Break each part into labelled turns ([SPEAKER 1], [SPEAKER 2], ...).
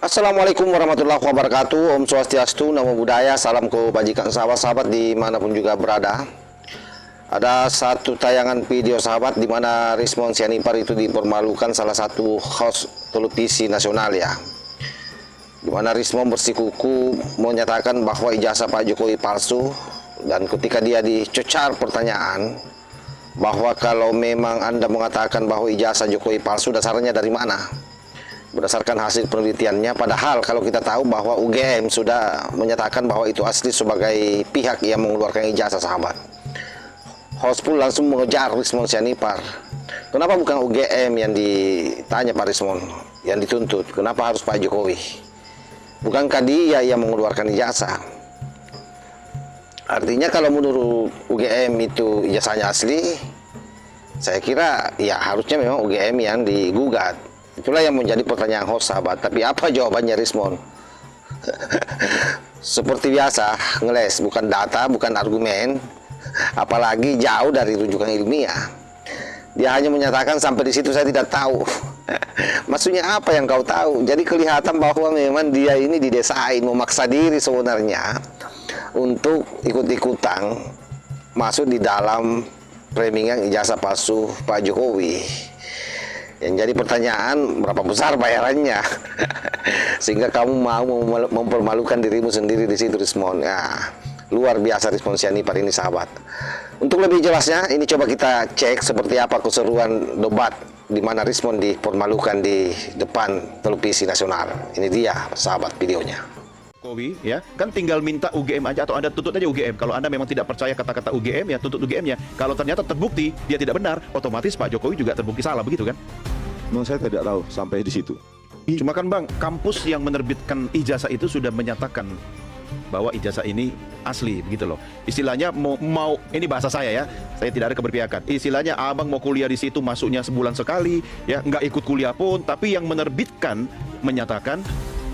[SPEAKER 1] Assalamualaikum warahmatullahi wabarakatuh. Om Swastiastu, Namo Buddhaya, salam kebajikan sahabat-sahabat dimanapun juga berada. Ada satu tayangan video sahabat di mana Rizmon Sianipar itu dipermalukan salah satu host televisi nasional ya. Di mana Rizmon bersikuku menyatakan bahwa ijazah Pak Jokowi palsu, dan ketika dia dicecar pertanyaan bahwa kalau memang Anda mengatakan bahwa ijazah Jokowi palsu, dasarnya dari mana? Berdasarkan hasil penelitiannya, padahal kalau kita tahu bahwa UGM sudah menyatakan bahwa itu asli sebagai pihak yang mengeluarkan ijazah sahabat. Host pun langsung mengejar Rizmon Sianipar. Kenapa bukan UGM yang ditanya Pak Rizmon, yang dituntut? Kenapa harus Pak Jokowi? Bukankah dia yang mengeluarkan ijazah? Artinya kalau menurut UGM itu ijazahnya asli, saya kira ya harusnya memang UGM yang digugat. Itulah yang menjadi pertanyaan host sahabat. Tapi apa jawabannya Rizmon? Seperti biasa, ngeles, bukan data, bukan argumen, apalagi jauh dari rujukan ilmiah. Dia hanya menyatakan sampai di situ saya tidak tahu. Maksudnya apa yang kau tahu? Jadi kelihatan bahwa memang dia ini didesain, memaksa diri sebenarnya untuk ikut-ikutan masuk di dalam framing ijazah palsu Pak Jokowi. Yang jadi pertanyaan, berapa besar bayarannya? Sehingga kamu mau mempermalukan dirimu sendiri di situ, Rizmon. Ya, luar biasa Rizmon Sianipar ini sahabat. Untuk lebih jelasnya, ini coba kita cek seperti apa keseruan debat di mana Rizmon dipermalukan di depan televisi nasional. Ini dia sahabat videonya.
[SPEAKER 2] Jokowi ya kan tinggal minta UGM aja, atau Anda tuntut aja UGM. Kalau Anda memang tidak percaya kata-kata UGM, ya tuntut UGM-nya. Kalau ternyata terbukti dia tidak benar, otomatis Pak Jokowi juga terbukti salah, begitu kan?
[SPEAKER 3] Memang saya tidak tahu sampai di situ.
[SPEAKER 2] Cuma kan Bang, kampus yang menerbitkan ijazah itu sudah menyatakan bahwa ijazah ini asli, begitu loh. Istilahnya mau ini bahasa saya ya, saya tidak ada keberpihakan. Istilahnya abang mau kuliah di situ masuknya sebulan sekali, ya nggak ikut kuliah pun, tapi yang menerbitkan menyatakan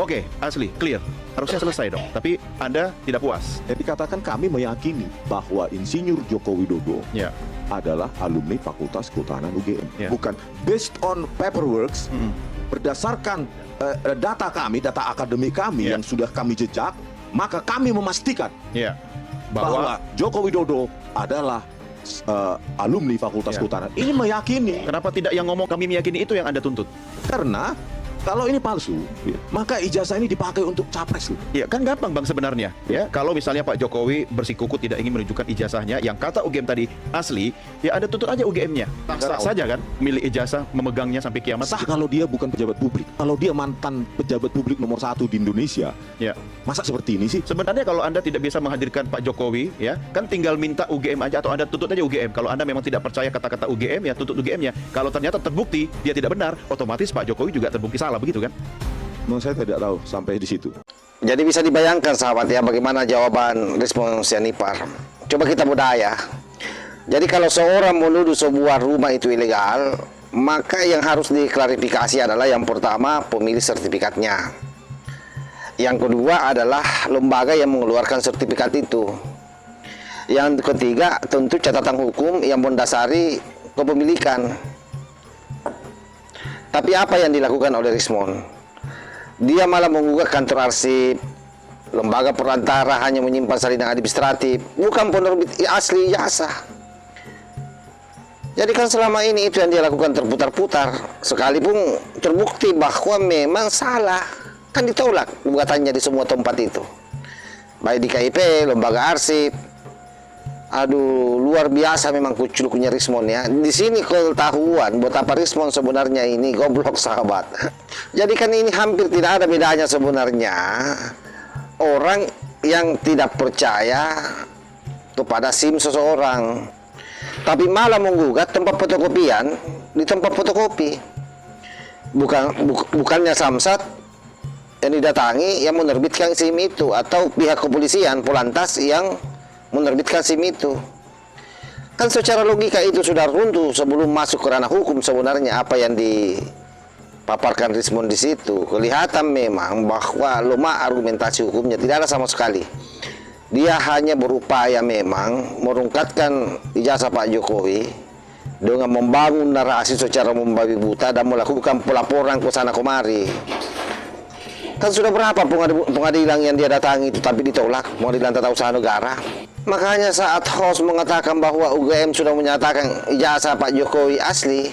[SPEAKER 2] oke, asli, clear. Harusnya selesai dong. Tapi Anda tidak puas.
[SPEAKER 3] Jadi katakan kami meyakini bahwa Insinyur Joko Widodo
[SPEAKER 2] Ya.
[SPEAKER 3] adalah alumni Fakultas Kehutanan UGM.
[SPEAKER 2] Ya.
[SPEAKER 3] Bukan based on paperworks, berdasarkan data kami, data akademik kami
[SPEAKER 2] Ya.
[SPEAKER 3] yang sudah kami jejak, maka kami memastikan
[SPEAKER 2] Ya.
[SPEAKER 3] bahwa Joko Widodo adalah alumni Fakultas
[SPEAKER 2] Ya.
[SPEAKER 3] Kehutanan. Ini meyakini.
[SPEAKER 2] Kenapa tidak yang ngomong kami meyakini itu yang Anda tuntut?
[SPEAKER 3] Karena kalau ini palsu, maka ijazah ini dipakai untuk capres.
[SPEAKER 2] Ya kan gampang Bang sebenarnya ya. Kalau misalnya Pak Jokowi bersikukuh tidak ingin menunjukkan ijazahnya yang kata UGM tadi asli, ya Anda tuntut aja UGM-nya. Sah saja kan milik ijazah, memegangnya sampai kiamat.
[SPEAKER 3] Sah kalau dia bukan pejabat publik. Kalau dia mantan pejabat publik nomor 1 di Indonesia,
[SPEAKER 2] Ya.
[SPEAKER 3] masa seperti ini sih?
[SPEAKER 2] Sebenarnya kalau Anda tidak bisa menghadirkan Pak Jokowi, ya kan tinggal minta UGM aja, atau Anda tuntut aja UGM. Kalau Anda memang tidak percaya kata-kata UGM, ya tuntut UGM-nya. Kalau ternyata terbukti dia tidak benar, otomatis Pak Jokowi juga terbukti salah, begitu kan?
[SPEAKER 3] Memang saya tidak tahu sampai di situ.
[SPEAKER 1] Jadi bisa dibayangkan sahabat ya bagaimana jawaban Rizmon Sianipar. Coba kita budaya. Jadi kalau seorang menuduh sebuah rumah itu ilegal, maka yang harus diklarifikasi adalah yang pertama pemilik sertifikatnya. Yang kedua adalah lembaga yang mengeluarkan sertifikat itu. Yang ketiga tentu catatan hukum yang mendasari kepemilikan. Tapi apa yang dilakukan oleh Rizmon? Dia malah menggugat kantor arsip, lembaga perantara hanya menyimpan salinan administratif, bukan penerbit asli ijazah. Jadi kan selama ini itu yang dia lakukan terputar-putar, sekalipun terbukti bahwa memang salah, kan ditolak gugatannya di semua tempat itu, baik di KIP, lembaga arsip. Aduh, luar biasa memang kuculuknya Rizmon ya. Di sini ketahuan betapa Rizmon sebenarnya ini goblok sahabat. Jadi kan ini hampir tidak ada bedanya sebenarnya. Orang yang tidak percaya kepada SIM seseorang, tapi malah menggugat tempat fotokopian di tempat fotokopi. Bukannya Samsat yang didatangi yang menerbitkan SIM itu, atau pihak kepolisian Polantas yang menerbitkan SIM itu. Kan secara logika itu sudah runtuh sebelum masuk ke ranah hukum sebenarnya apa yang dipaparkan Rizmon di situ. Kelihatan memang bahwa lemah argumentasi hukumnya, tidak ada sama sekali. Dia hanya berupaya memang merungkatkan ijazah Pak Jokowi dengan membangun narasi secara membabi buta dan melakukan pelaporan ke sana kemari. Kan sudah berapa pengadilan yang dia datangi itu tapi ditolak, pengadilan tata usaha negara. Makanya saat host mengatakan bahwa UGM sudah menyatakan ijazah Pak Jokowi asli,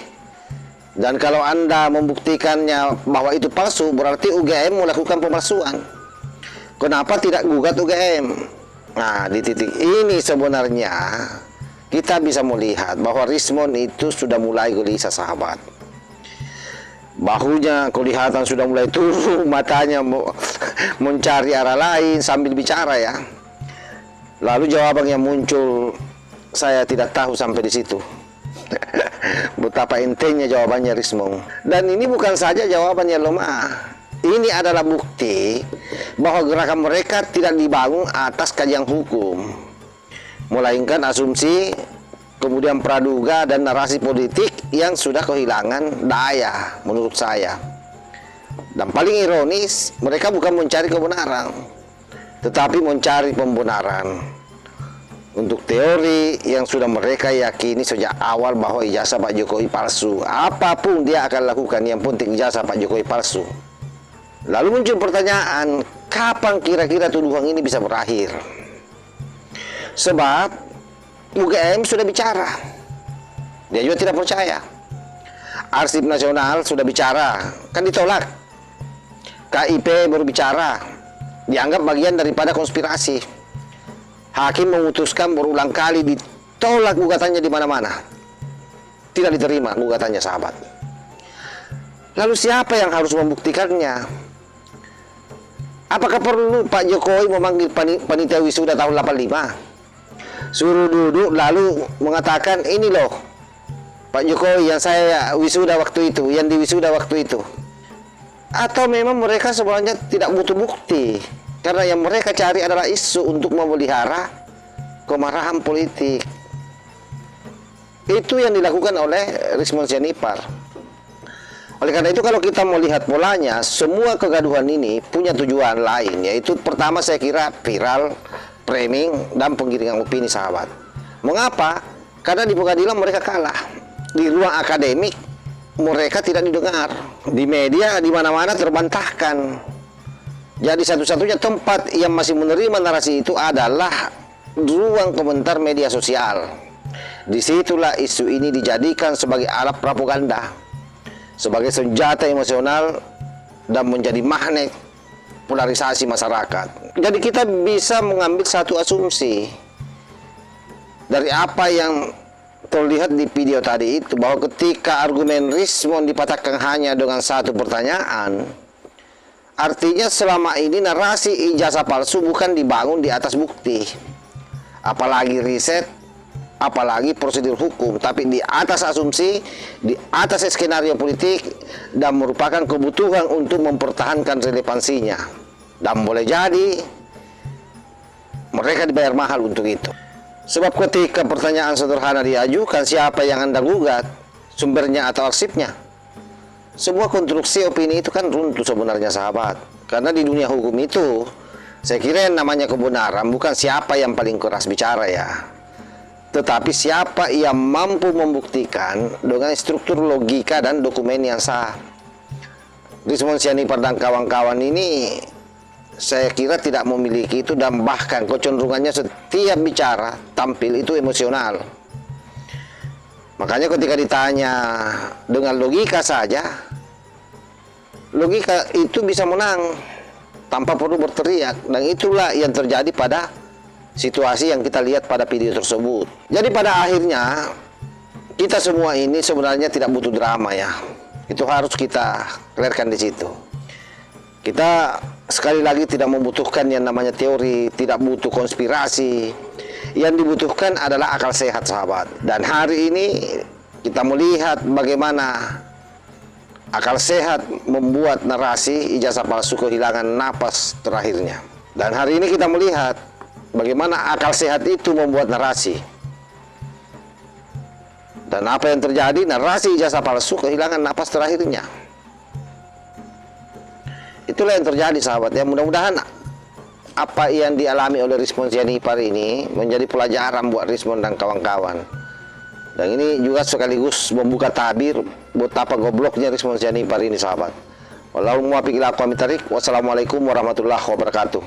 [SPEAKER 1] dan kalau Anda membuktikannya bahwa itu palsu, berarti UGM melakukan pemalsuan. Kenapa tidak gugat UGM? Nah, di titik ini sebenarnya kita bisa melihat bahwa Rismond itu sudah mulai gelisah, sahabat. Bahunya kelihatan sudah mulai turun, matanya mencari arah lain sambil bicara ya. Lalu jawaban yang muncul, saya tidak tahu sampai di situ. Betapa entengnya jawabannya Rismond. Dan ini bukan saja jawabannya lemah. Ini adalah bukti bahwa gerakan mereka tidak dibangun atas kajian hukum, melainkan asumsi, kemudian praduga dan narasi politik yang sudah kehilangan daya menurut saya. Dan paling ironis, mereka bukan mencari kebenaran, tetapi mencari pembenaran untuk teori yang sudah mereka yakini sejak awal bahwa ijazah Pak Jokowi palsu. Apapun dia akan lakukan, yang penting ijazah Pak Jokowi palsu. Lalu muncul pertanyaan, kapan kira-kira tuduhan ini bisa berakhir? Sebab UGM sudah bicara, dia juga tidak percaya. Arsip Nasional sudah bicara, kan ditolak. KIP baru bicara, dianggap bagian daripada konspirasi. Hakim memutuskan berulang kali, ditolak gugatannya di mana-mana. Tidak diterima gugatannya, sahabat. Lalu siapa yang harus membuktikannya? Apakah perlu Pak Jokowi memanggil panitia wisuda tahun 85? Suruh duduk lalu mengatakan, ini loh Pak Jokowi yang saya wisuda waktu itu, yang diwisuda waktu itu. Atau memang mereka sebenarnya tidak butuh bukti, karena yang mereka cari adalah isu untuk memelihara kemarahan politik. Itu yang dilakukan oleh Rismond Sianipar. Oleh karena itu, kalau kita melihat polanya, semua kegaduhan ini punya tujuan lain, yaitu pertama saya kira viral, framing, dan penggiringan opini, sahabat. Mengapa? Karena di pengadilan mereka kalah. Di ruang akademik mereka tidak didengar. Di media di mana-mana terbantahkan. Jadi satu-satunya tempat yang masih menerima narasi itu adalah ruang komentar media sosial. Disitulah isu ini dijadikan sebagai alat propaganda, sebagai senjata emosional, dan menjadi magnet polarisasi masyarakat. Jadi kita bisa mengambil satu asumsi dari apa yang terlihat di video tadi itu, bahwa ketika argumen Rismond dipatahkan hanya dengan satu pertanyaan, artinya selama ini narasi ijazah palsu bukan dibangun di atas bukti, apalagi riset, apalagi prosedur hukum, tapi di atas asumsi, di atas skenario politik, dan merupakan kebutuhan untuk mempertahankan relevansinya. Dan boleh jadi mereka dibayar mahal untuk itu. Sebab ketika pertanyaan sederhana diajukan, siapa yang Anda gugat, sumbernya atau arsipnya, sebuah konstruksi opini itu kan runtuh sebenarnya, sahabat. Karena di dunia hukum itu, saya kira yang namanya kebenaran bukan siapa yang paling keras bicara ya, tetapi siapa yang mampu membuktikan dengan struktur logika dan dokumen yang sah. Rismond Sianipar dan kawan-kawan ini saya kira tidak memiliki itu, dan bahkan kecenderungannya setiap bicara tampil itu emosional. Makanya ketika ditanya dengan logika saja, logika itu bisa menang tanpa perlu berteriak, dan itulah yang terjadi pada situasi yang kita lihat pada video tersebut. Jadi pada akhirnya kita semua ini sebenarnya tidak butuh drama ya. Itu harus kita clearkan di situ. Kita sekali lagi tidak membutuhkan yang namanya teori, tidak butuh konspirasi. Yang dibutuhkan adalah akal sehat, sahabat. Dan hari ini kita melihat bagaimana akal sehat membuat narasi ijazah palsu kehilangan napas terakhirnya. Dan hari ini kita melihat bagaimana akal sehat itu membuat narasi. Dan apa yang terjadi? Narasi ijazah palsu kehilangan napas terakhirnya. Itulah yang terjadi, sahabat ya. Mudah-mudahan apa yang dialami oleh Rismond Sianipar ini menjadi pelajaran buat Rismond dan kawan-kawan. Dan ini juga sekaligus membuka tabir betapa gobloknya Rismond Sianipar ini, sahabat. Wallahu muwaffiq ila aqwamit thariq. Wassalamualaikum warahmatullahi wabarakatuh.